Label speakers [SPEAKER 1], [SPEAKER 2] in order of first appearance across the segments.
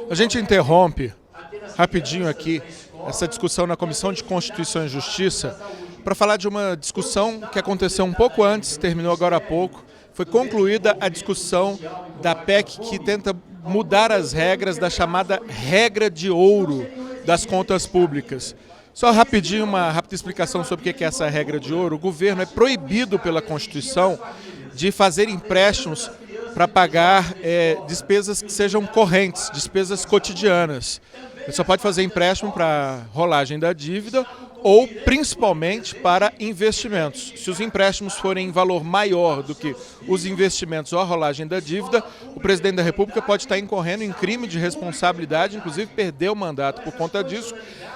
[SPEAKER 1] A gente interrompe rapidinho aqui essa discussão na Comissão de Constituição e Justiça para falar de uma discussão que aconteceu um pouco antes, terminou agora há pouco. Foi concluída a discussão da PEC que tenta mudar as regras da chamada regra de ouro das contas públicas. Só rapidinho, uma rápida explicação sobre o que é essa regra de ouro. O governo é proibido pela Constituição de fazer empréstimos para pagar despesas que sejam correntes, despesas cotidianas. Ele só pode fazer empréstimo para rolagem da dívida ou principalmente para investimentos. Se os empréstimos forem em valor maior do que os investimentos ou a rolagem da dívida, o presidente da República pode estar incorrendo em crime de responsabilidade, inclusive perder o mandato por conta disso.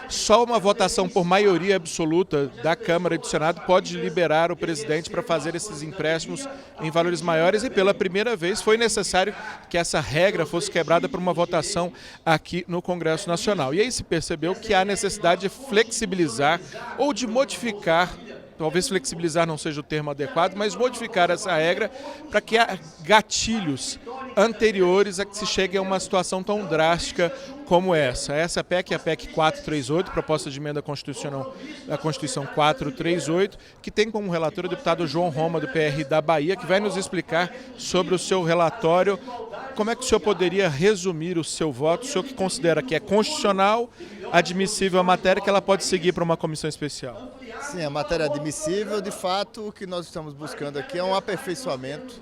[SPEAKER 1] Só uma votação por maioria absoluta da Câmara e do Senado pode liberar o presidente para fazer esses empréstimos em valores maiores e pela primeira vez foi necessário que essa regra fosse quebrada por uma votação aqui no Congresso Nacional. E aí se percebeu que há necessidade de flexibilizar ou de modificar, talvez flexibilizar não seja o termo adequado, mas modificar essa regra para que há gatilhos anteriores a que se chegue a uma situação tão drástica como essa. Essa PEC é a PEC 438, proposta de emenda constitucional da Constituição 438, que tem como relator o deputado João Roma, do PR da Bahia, que vai nos explicar sobre o seu relatório. Como é que o senhor poderia resumir o seu voto, o senhor que considera que é constitucional, admissível a matéria, que ela pode seguir para uma comissão especial?
[SPEAKER 2] Sim, a matéria é admissível. De fato, o que nós estamos buscando aqui é um aperfeiçoamento,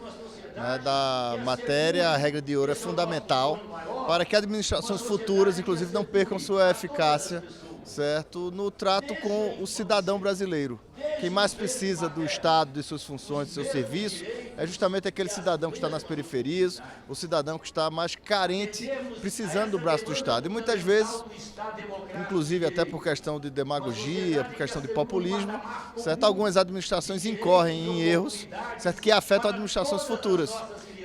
[SPEAKER 2] né, da matéria. A regra de ouro é fundamental para que administrações futuras, inclusive, não percam sua eficácia, certo, no trato com o cidadão brasileiro. Quem mais precisa do Estado, de suas funções, de seus serviços, é justamente aquele cidadão que está nas periferias, o cidadão que está mais carente, precisando do braço do Estado. E muitas vezes, inclusive até por questão de demagogia, por questão de populismo, certo, algumas administrações incorrem em erros, certo, que afetam administrações futuras.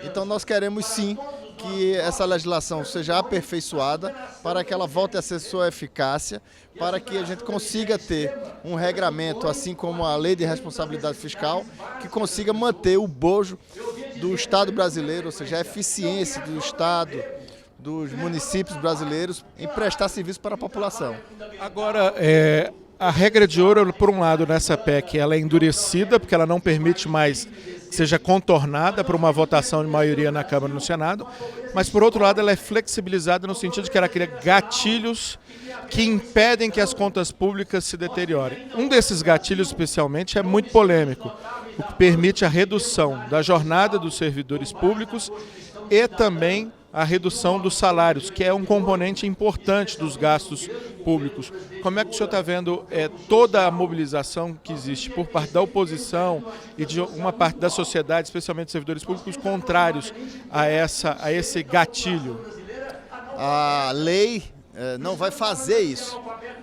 [SPEAKER 2] Então nós queremos sim que essa legislação seja aperfeiçoada para que ela volte a ser sua eficácia, para que a gente consiga ter um regramento, assim como a Lei de Responsabilidade Fiscal, que consiga manter o bojo do Estado brasileiro, ou seja, a eficiência do Estado, dos municípios brasileiros em prestar serviço para a população.
[SPEAKER 1] Agora, a regra de ouro, por um lado, nessa PEC, ela é endurecida, porque ela não permite mais que seja contornada por uma votação de maioria na Câmara e no Senado, mas, por outro lado, ela é flexibilizada no sentido de que ela cria gatilhos que impedem que as contas públicas se deteriorem. Um desses gatilhos, especialmente, é muito polêmico, o que permite a redução da jornada dos servidores públicos e também a redução dos salários, que é um componente importante dos gastos públicos. Como é que o senhor está vendo toda a mobilização que existe por parte da oposição e de uma parte da sociedade, especialmente dos servidores públicos, contrários a esse gatilho?
[SPEAKER 2] A lei não vai fazer isso.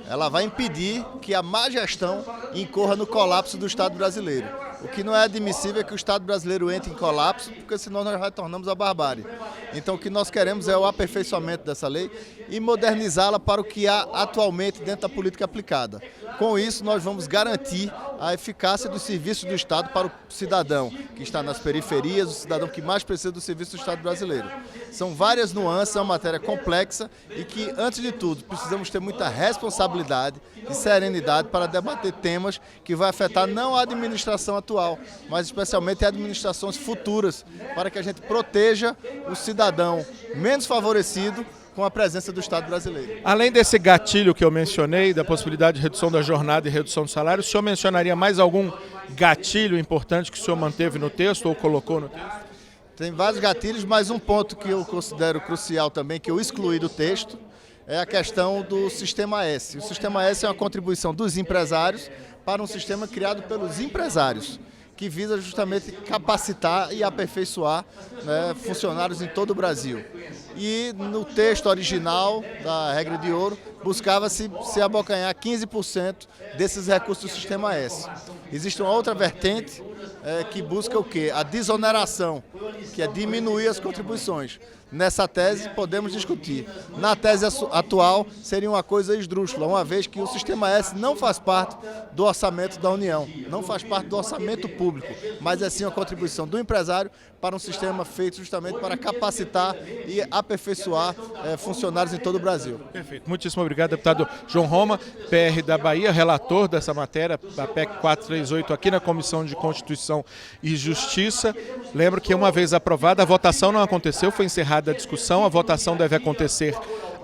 [SPEAKER 2] Ela vai impedir que a má gestão incorra no colapso do Estado brasileiro. O que não é admissível é que o Estado brasileiro entre em colapso, porque senão nós retornamos à barbárie. Então o que nós queremos é o aperfeiçoamento dessa lei e modernizá-la para o que há atualmente dentro da política aplicada. Com isso, nós vamos garantir a eficácia dos serviços do Estado para o cidadão que está nas periferias, o cidadão que mais precisa do serviço do Estado brasileiro. São várias nuances, é uma matéria complexa e que, antes de tudo, precisamos ter muita responsabilidade e serenidade para debater temas que vai afetar não a administração atual, mas especialmente administrações futuras, para que a gente proteja o cidadão menos favorecido com a presença do Estado brasileiro.
[SPEAKER 1] Além desse gatilho que eu mencionei, da possibilidade de redução da jornada e redução do salário, o senhor mencionaria mais algum gatilho importante que o senhor manteve no texto ou colocou no texto?
[SPEAKER 2] Tem vários gatilhos, mas um ponto que eu considero crucial também, que eu excluí do texto, é a questão do Sistema S. O Sistema S é uma contribuição dos empresários para um sistema criado pelos empresários, que visa justamente capacitar e aperfeiçoar, né, funcionários em todo o Brasil. E no texto original da regra de ouro, buscava-se se abocanhar 15% desses recursos do Sistema S. Existe uma outra vertente que busca o quê? A desoneração, que é diminuir as contribuições. Nessa tese, podemos discutir. Na tese atual, seria uma coisa esdrúxula, uma vez que o Sistema S não faz parte do orçamento da União, não faz parte do orçamento público, mas é sim uma contribuição do empresário para um sistema feito justamente para capacitar e aperfeiçoar funcionários em todo o Brasil.
[SPEAKER 1] Perfeito. Muitíssimo obrigado, deputado João Roma, PR da Bahia, relator dessa matéria, da PEC 438, aqui na Comissão de Constituição e Justiça. Lembro que uma vez aprovada, a votação não aconteceu, foi encerrada a discussão, a votação deve acontecer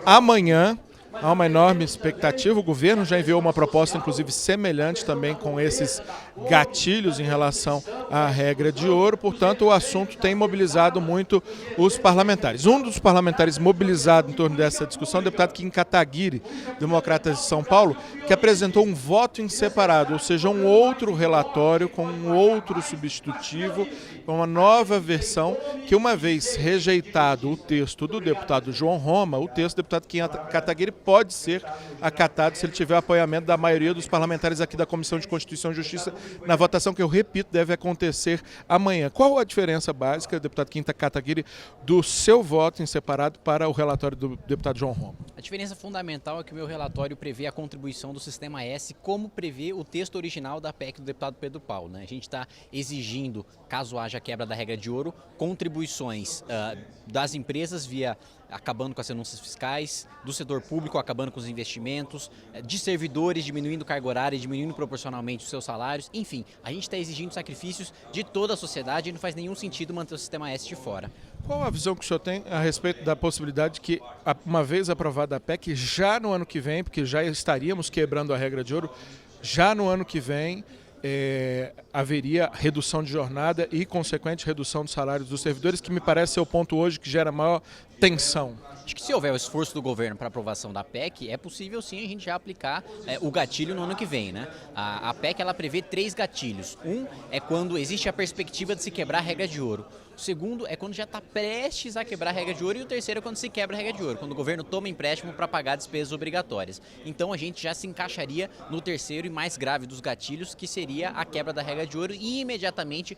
[SPEAKER 1] amanhã. Há uma enorme expectativa, o governo já enviou uma proposta, inclusive semelhante também com esses gatilhos em relação à regra de ouro, portanto o assunto tem mobilizado muito os parlamentares. Um dos parlamentares mobilizado em torno dessa discussão é o deputado Kim Kataguiri, Democratas de São Paulo, que apresentou um voto em separado, ou seja, um outro relatório com um outro substitutivo, com uma nova versão, que uma vez rejeitado o texto do deputado João Roma, o texto do deputado Kim Kataguiri pode ser acatado se ele tiver o apoiamento da maioria dos parlamentares aqui da Comissão de Constituição e Justiça na votação que, eu repito, deve acontecer amanhã. Qual a diferença básica, deputado Kim Kataguiri, do seu voto em separado para o relatório do deputado João Roma?
[SPEAKER 3] A diferença fundamental é que o meu relatório prevê a contribuição do Sistema S, como prevê o texto original da PEC do deputado Pedro Paulo, né? A gente está exigindo, caso haja quebra da regra de ouro, contribuições das empresas via acabando com as renúncias fiscais, do setor público acabando com os investimentos, de servidores diminuindo carga horária, diminuindo proporcionalmente os seus salários. Enfim, a gente está exigindo sacrifícios de toda a sociedade e não faz nenhum sentido manter o Sistema S de fora.
[SPEAKER 1] Qual a visão que o senhor tem a respeito da possibilidade que, uma vez aprovada a PEC, já no ano que vem, porque já estaríamos quebrando a regra de ouro, já no ano que vem haveria redução de jornada e consequente redução dos salários dos servidores, que me parece ser o ponto hoje que gera maior tensão?
[SPEAKER 3] Acho que se houver o esforço do governo para aprovação da PEC, é possível sim a gente já aplicar o gatilho no ano que vem, né? A PEC ela prevê 3 gatilhos. Um é quando existe a perspectiva de se quebrar a regra de ouro. O segundo é quando já está prestes a quebrar a regra de ouro, e o terceiro é quando se quebra a regra de ouro, quando o governo toma empréstimo para pagar despesas obrigatórias. Então a gente já se encaixaria no terceiro e mais grave dos gatilhos, que seria a quebra da regra de ouro, e imediatamente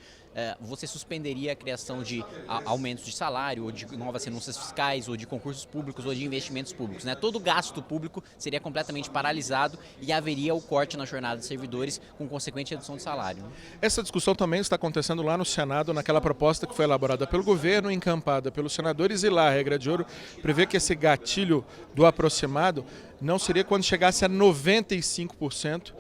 [SPEAKER 3] você suspenderia a criação de aumentos de salário, ou de novas renúncias fiscais, ou de concursos públicos, ou de investimentos públicos, né? Todo gasto público seria completamente paralisado e haveria o corte na jornada de servidores com consequente redução de salário, né?
[SPEAKER 1] Essa discussão também está acontecendo lá no Senado, naquela proposta que foi elaborada pelo governo, encampada pelos senadores, e lá a regra de ouro prevê que esse gatilho do aproximado não seria quando chegasse a 95%.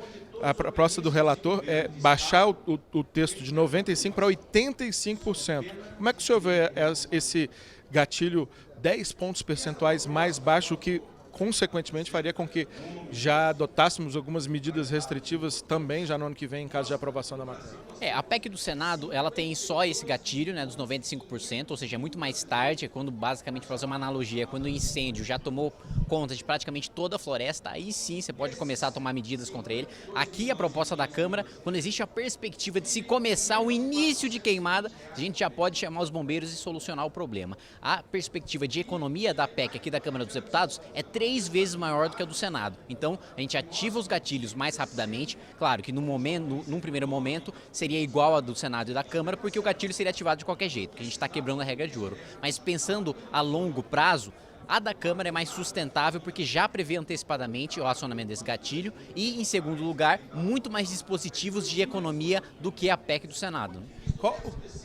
[SPEAKER 1] A proposta do relator é baixar o texto de 95% para 85%. Como é que o senhor vê esse gatilho 10 pontos percentuais mais baixo, o que consequentemente faria com que já adotássemos algumas medidas restritivas também já no ano que vem, em caso de aprovação da matéria?
[SPEAKER 3] A PEC do Senado, ela tem só esse gatilho, né, dos 95%, ou seja, é muito mais tarde, quando basicamente, para fazer uma analogia, quando o incêndio já tomou conta de praticamente toda a floresta, aí sim você pode começar a tomar medidas contra ele. Aqui a proposta da Câmara, quando existe a perspectiva de se começar o início de queimada, a gente já pode chamar os bombeiros e solucionar o problema. A perspectiva de economia da PEC aqui da Câmara dos Deputados é 3 vezes maior do que a do Senado. Então, a gente ativa os gatilhos mais rapidamente. Claro que num primeiro momento seria igual a do Senado e da Câmara, porque o gatilho seria ativado de qualquer jeito, porque a gente está quebrando a regra de ouro. Mas pensando a longo prazo, a da Câmara é mais sustentável porque já prevê antecipadamente o acionamento desse gatilho e, em segundo lugar, muito mais dispositivos de economia do que a PEC do Senado.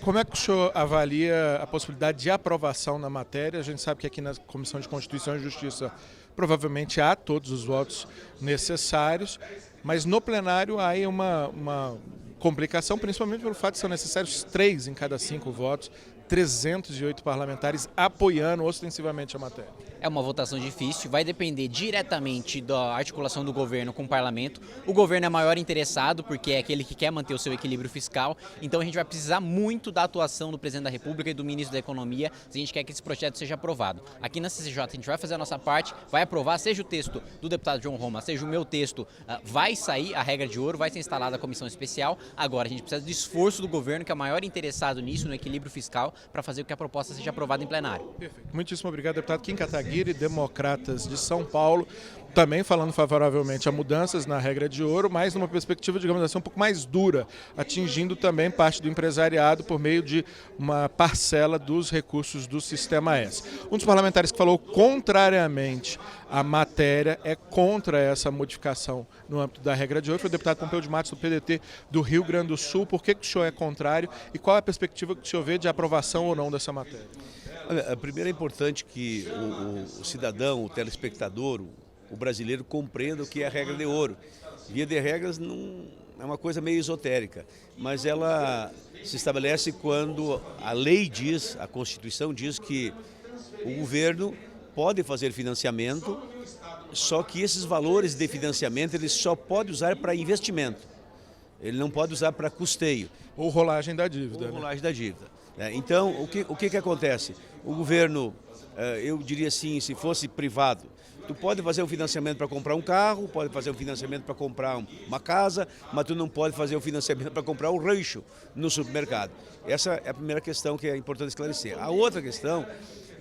[SPEAKER 1] Como é que o senhor avalia a possibilidade de aprovação na matéria? A gente sabe que aqui na Comissão de Constituição e Justiça provavelmente há todos os votos necessários, mas no plenário há aí uma complicação, principalmente pelo fato de que são necessários 3 em cada 5 votos, 308 parlamentares apoiando ostensivamente a matéria.
[SPEAKER 3] É uma votação difícil, vai depender diretamente da articulação do governo com o parlamento. O governo é maior interessado porque é aquele que quer manter o seu equilíbrio fiscal, então a gente vai precisar muito da atuação do presidente da República e do ministro da Economia se a gente quer que esse projeto seja aprovado. Aqui na CCJ a gente vai fazer a nossa parte, vai aprovar, seja o texto do deputado João Roma, seja o meu texto, vai sair a regra de ouro, vai ser instalada a comissão especial. Agora a gente precisa do esforço do governo, que é o maior interessado nisso, no equilíbrio fiscal, para fazer com que a proposta seja aprovada em plenário.
[SPEAKER 1] Perfeito. Muitíssimo obrigado, deputado Kim Kataguiri. seguir e Democratas de São Paulo, também falando favoravelmente a mudanças na regra de ouro, mas numa perspectiva, digamos assim, um pouco mais dura, atingindo também parte do empresariado por meio de uma parcela dos recursos do Sistema S. Um dos parlamentares que falou contrariamente à matéria, é contra essa modificação no âmbito da regra de ouro, foi o deputado Pompeu de Matos, do PDT do Rio Grande do Sul. Por que o senhor é contrário e qual é a perspectiva que o senhor vê de aprovação ou não dessa matéria?
[SPEAKER 4] Olha, primeiro é importante que o cidadão, o telespectador, o brasileiro compreenda o que é a regra de ouro. Via de regras não é uma coisa meio esotérica, mas ela se estabelece quando a lei diz, a Constituição diz que o governo pode fazer financiamento, só que esses valores de financiamento ele só pode usar para investimento. Ele não pode usar para custeio.
[SPEAKER 1] Ou rolagem da dívida.
[SPEAKER 4] Ou rolagem da dívida. Então, o que acontece? O governo, eu diria assim, se fosse privado, tu pode fazer um financiamento para comprar um carro, pode fazer um financiamento para comprar uma casa, mas tu não pode fazer um financiamento para comprar um rancho no supermercado. Essa é a primeira questão que é importante esclarecer. A outra questão,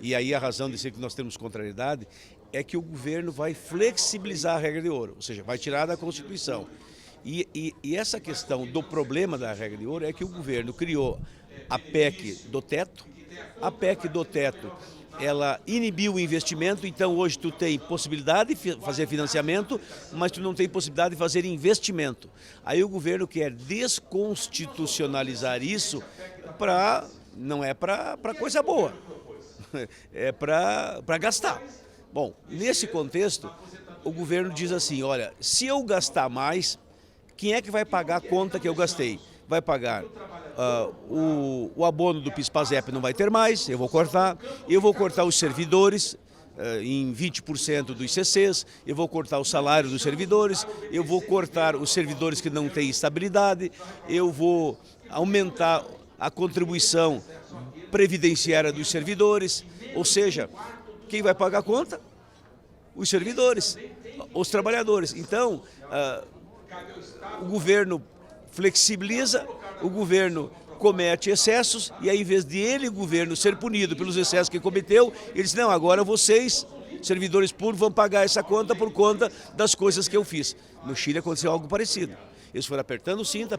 [SPEAKER 4] e aí a razão de ser que nós temos contrariedade, é que o governo vai flexibilizar a regra de ouro, ou seja, vai tirar da Constituição. E essa questão do problema da regra de ouro é que o governo criou a PEC do teto. A PEC do teto, ela inibiu o investimento, então hoje tu tem possibilidade de fazer financiamento, mas tu não tem possibilidade de fazer investimento. Aí o governo quer desconstitucionalizar isso não é para coisa boa, é para gastar. Bom, nesse contexto, o governo diz assim, olha, se eu gastar mais, quem é que vai pagar a conta que eu gastei? Vai pagar o abono do PIS/PASEP não vai ter mais, eu vou cortar os servidores em 20% dos CCs, eu vou cortar o salário dos servidores, eu vou cortar os servidores que não têm estabilidade, eu vou aumentar a contribuição previdenciária dos servidores, ou seja, quem vai pagar a conta? Os servidores, os trabalhadores. Então, o governo flexibiliza, o governo comete excessos e aí, em vez de ele, o governo, ser punido pelos excessos que cometeu, ele diz, não, agora vocês, servidores públicos, vão pagar essa conta por conta das coisas que eu fiz. No Chile aconteceu algo parecido. Eles foram apertando o cinto,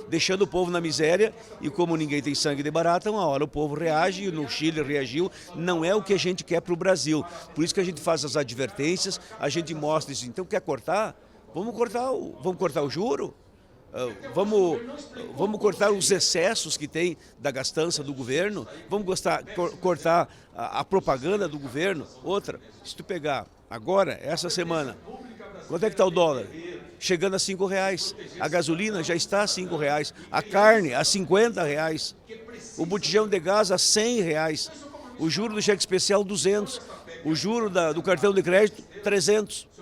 [SPEAKER 4] deixando o povo na miséria e como ninguém tem sangue de barata, uma hora o povo reage e no Chile reagiu. Não é o que a gente quer para o Brasil. Por isso que a gente faz as advertências, a gente mostra isso. Então quer cortar? Vamos cortar o juro? Vamos cortar os excessos que tem da gastança do governo? Vamos cortar a propaganda do governo? Outra, se tu pegar agora, essa semana, quanto é que está o dólar? Chegando a R$5. A gasolina já está a R$5. A carne a R$50. O botijão de gás a R$100. O juro do cheque especial 200. O juro do cartão de crédito 300.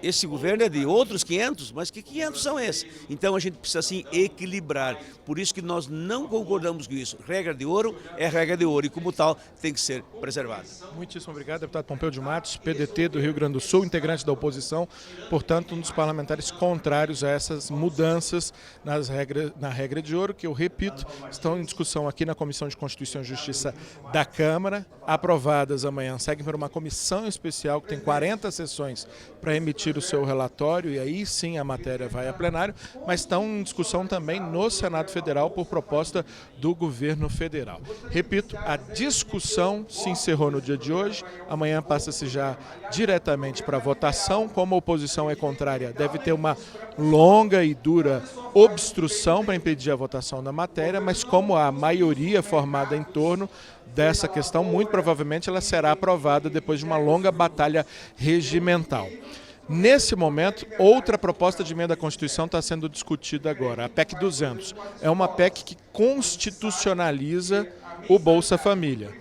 [SPEAKER 4] Esse governo é de outros 500, mas que 500 são esses? Então a gente precisa assim equilibrar. Por isso que nós não concordamos com isso. Regra de ouro é regra de ouro e como tal tem que ser preservada.
[SPEAKER 1] Muitíssimo obrigado, deputado Pompeu de Matos, PDT do Rio Grande do Sul, integrante da oposição, portanto um dos parlamentares contrários a essas mudanças na regra de ouro, que eu repito, estão em discussão aqui na Comissão de Constituição e Justiça da Câmara, aprovadas amanhã, seguem para uma comissão especial que tem 40 sessões para emitir o seu relatório e aí sim a matéria vai a plenário, mas estão em discussão também no Senado Federal por proposta do governo federal. Repito, a discussão se encerrou no dia de hoje, amanhã passa-se já diretamente para votação. Como a oposição é contrária, deve ter uma longa e dura obstrução para impedir a votação da matéria, mas como a maioria formada em torno dessa questão, muito provavelmente ela será aprovada depois de uma longa batalha regimental. Nesse momento, outra proposta de emenda à Constituição está sendo discutida agora, a PEC 200. É uma PEC que constitucionaliza o Bolsa Família.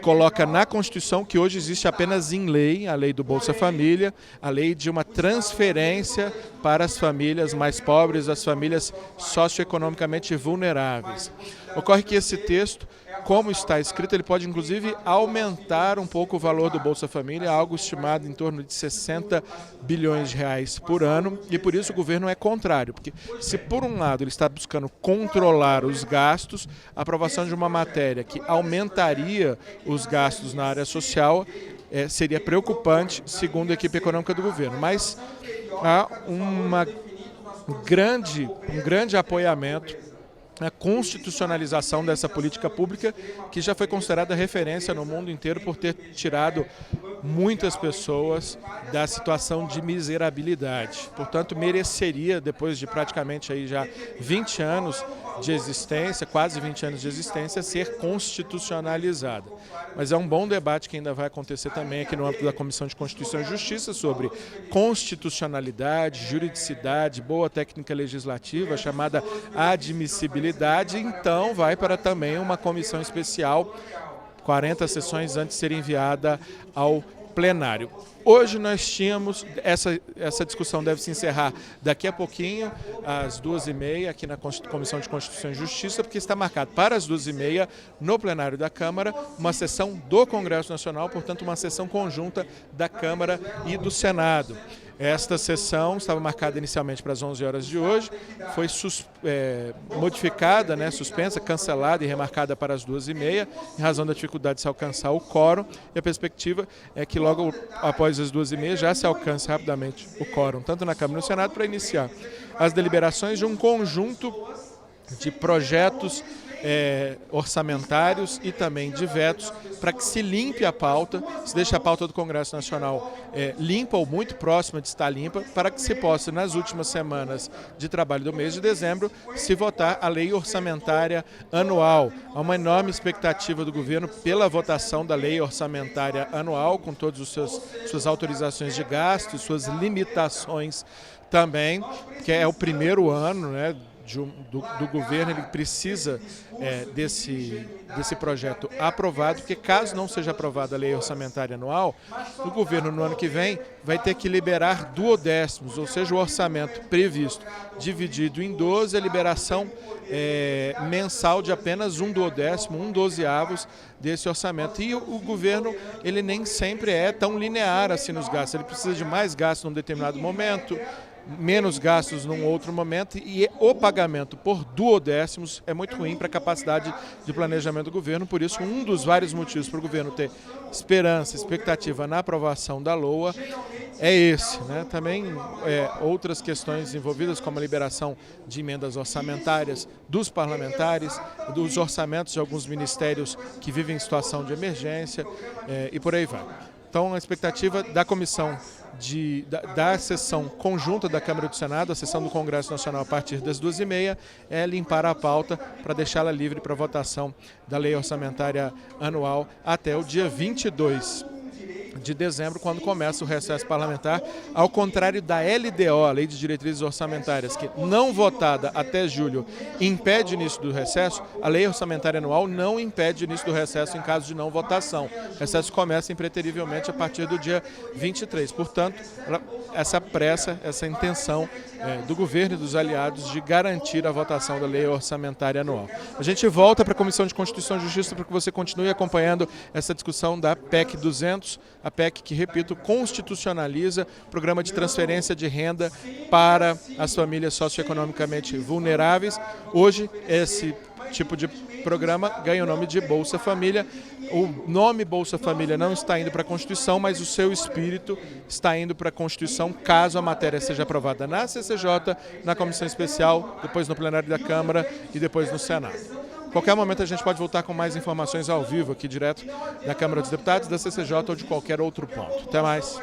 [SPEAKER 1] Coloca na Constituição que hoje existe apenas em lei, a lei do Bolsa Família, a lei de uma transferência para as famílias mais pobres, as famílias socioeconomicamente vulneráveis. Ocorre que esse texto como está escrito, ele pode inclusive aumentar um pouco o valor do Bolsa Família, algo estimado em torno de 60 bilhões de reais por ano, e por isso o governo é contrário, porque se por um lado ele está buscando controlar os gastos, a aprovação de uma matéria que aumentaria os gastos na área social seria preocupante, segundo a equipe econômica do governo. Mas há um grande apoiamento a constitucionalização dessa política pública, que já foi considerada referência no mundo inteiro por ter tirado muitas pessoas da situação de miserabilidade. Portanto, mereceria, depois de praticamente aí já 20 anos de existência, quase 20 anos de existência, ser constitucionalizada. Mas é um bom debate que ainda vai acontecer também aqui no âmbito da Comissão de Constituição e Justiça sobre constitucionalidade, juridicidade, boa técnica legislativa, chamada admissibilidade. Então vai para também uma comissão especial, 40 sessões antes de ser enviada ao plenário. Hoje nós tínhamos, essa discussão deve se encerrar daqui a pouquinho, às 2h30, aqui na Comissão de Constituição e Justiça, porque está marcado para as 2h30, no plenário da Câmara, uma sessão do Congresso Nacional, portanto uma sessão conjunta da Câmara e do Senado. Esta sessão estava marcada inicialmente para as 11 horas de hoje, foi modificada, suspensa, cancelada e remarcada para as 2h30, em razão da dificuldade de se alcançar o quórum, e a perspectiva é que logo após as 2h30 já se alcance rapidamente o quórum, tanto na Câmara e no Senado, para iniciar as deliberações de um conjunto de projetos orçamentários e também de vetos, para que se limpe a pauta, se deixe a pauta do Congresso Nacional limpa ou muito próxima de estar limpa, para que se possa, nas últimas semanas de trabalho do mês de dezembro, se votar a lei orçamentária anual. Há uma enorme expectativa do governo pela votação da lei orçamentária anual, com todas as suas autorizações de gasto, suas limitações também, que é o primeiro ano, do governo. Ele precisa desse projeto aprovado, porque caso não seja aprovada a lei orçamentária anual, o governo no ano que vem vai ter que liberar duodécimos, ou seja, o orçamento previsto dividido em 12, a liberação mensal de apenas um duodécimo, um dozeavos desse orçamento. E o governo, ele nem sempre é tão linear assim nos gastos, ele precisa de mais gastos num determinado momento, menos gastos num outro momento, e o pagamento por duodécimos é muito ruim para a capacidade de planejamento do governo. Por isso, um dos vários motivos para o governo ter esperança, expectativa na aprovação da LOA é esse. Também outras questões envolvidas, como a liberação de emendas orçamentárias dos parlamentares, dos orçamentos de alguns ministérios que vivem em situação de emergência, e por aí vai. Então, a expectativa da comissão da sessão conjunta da Câmara e do Senado, a sessão do Congresso Nacional a partir das 2h30, é limpar a pauta para deixá-la livre para votação da lei orçamentária anual até o dia 22 de dezembro, quando começa o recesso parlamentar, ao contrário da LDO, a Lei de Diretrizes Orçamentárias, que não votada até julho impede o início do recesso. A Lei Orçamentária Anual não impede o início do recesso em caso de não votação. O recesso começa impreterivelmente a partir do dia 23. Portanto, essa pressa, essa intenção do governo e dos aliados de garantir a votação da Lei Orçamentária Anual. A gente volta para a Comissão de Constituição e Justiça para que você continue acompanhando essa discussão da PEC 200, a PEC que, repito, constitucionaliza o programa de transferência de renda para as famílias socioeconomicamente vulneráveis. Hoje, esse tipo de programa ganha o nome de Bolsa Família. O nome Bolsa Família não está indo para a Constituição, mas o seu espírito está indo para a Constituição, caso a matéria seja aprovada na CCJ, na Comissão Especial, depois no plenário da Câmara e depois no Senado. A qualquer momento a gente pode voltar com mais informações ao vivo aqui direto da Câmara dos Deputados, da CCJ ou de qualquer outro ponto. Até mais.